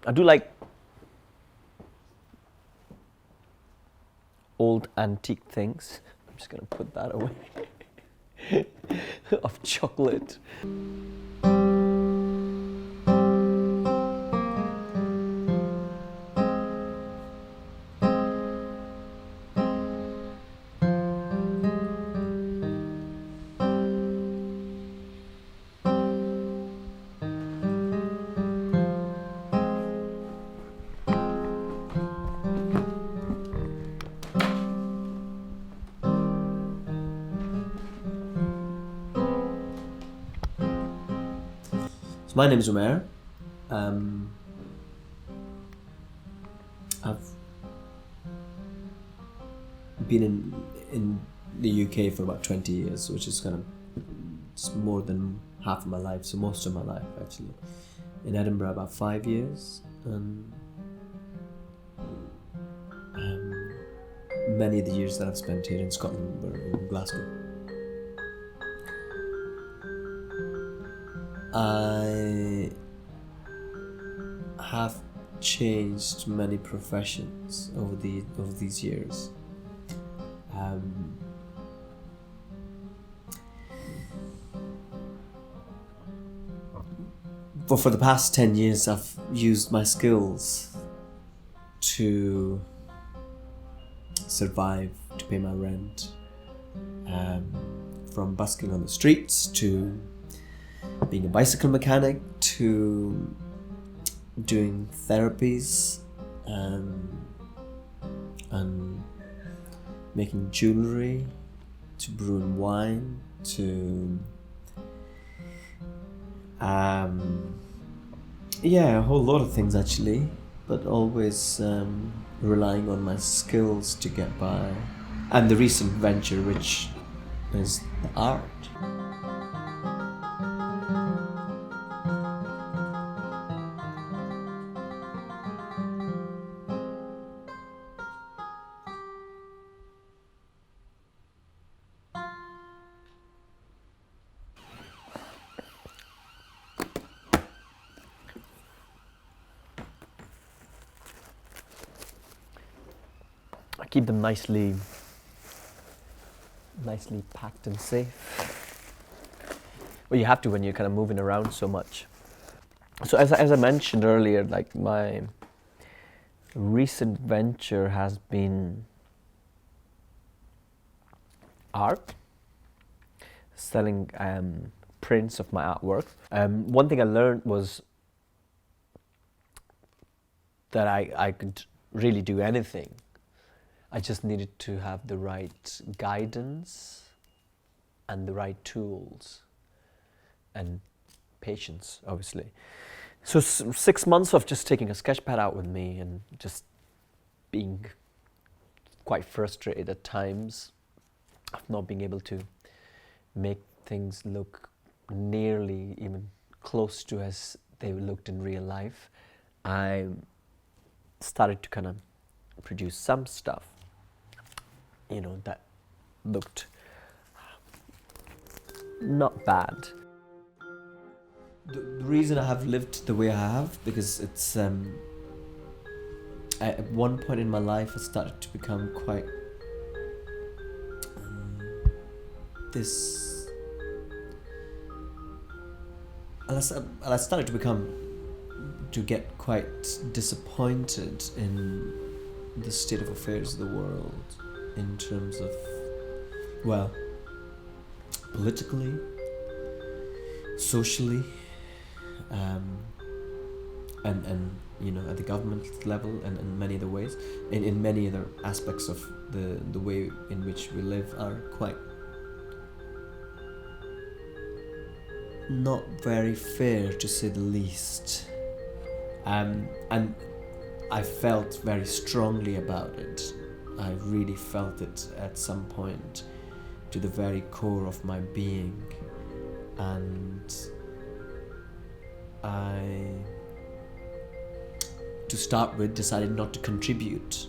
I do like old antique things. I'm just gonna put that away. Of chocolate. My name is Umair. I've been in the UK for about 20 years, which is kind of it's more than half of my life, so most of my life actually. In Edinburgh about 5 years, and many of the years that I've spent here in Scotland were in Glasgow. I have changed many professions over these years. But for the past 10 years, I've used my skills to survive, to pay my rent, from busking on the streets to being a bicycle mechanic to doing therapies and making jewellery, to brewing wine, to a whole lot of things actually, but always relying on my skills to get by. And the recent venture, which is the art. I keep them nicely packed and safe. Well, you have to when you're kind of moving around so much. So as I mentioned earlier, like my recent venture has been art, selling prints of my artwork. One thing I learned was that I could really do anything. I just needed to have the right guidance and the right tools and patience, obviously. So 6 months of just taking a sketchpad out with me and just being quite frustrated at times of not being able to make things look nearly even close to as they looked in real life. I started to kind of produce some stuff, that looked not bad. The reason I have lived the way I have, because it's at one point in my life I started to become quite I started to get quite disappointed in the state of affairs of the world in terms of, well, politically, socially, and at the government level, and in many other ways, in many other aspects of the way in which we live are quite not very fair, to say the least. And I felt very strongly about it. I really felt it at some point to the very core of my being, and I, to start with, decided not to contribute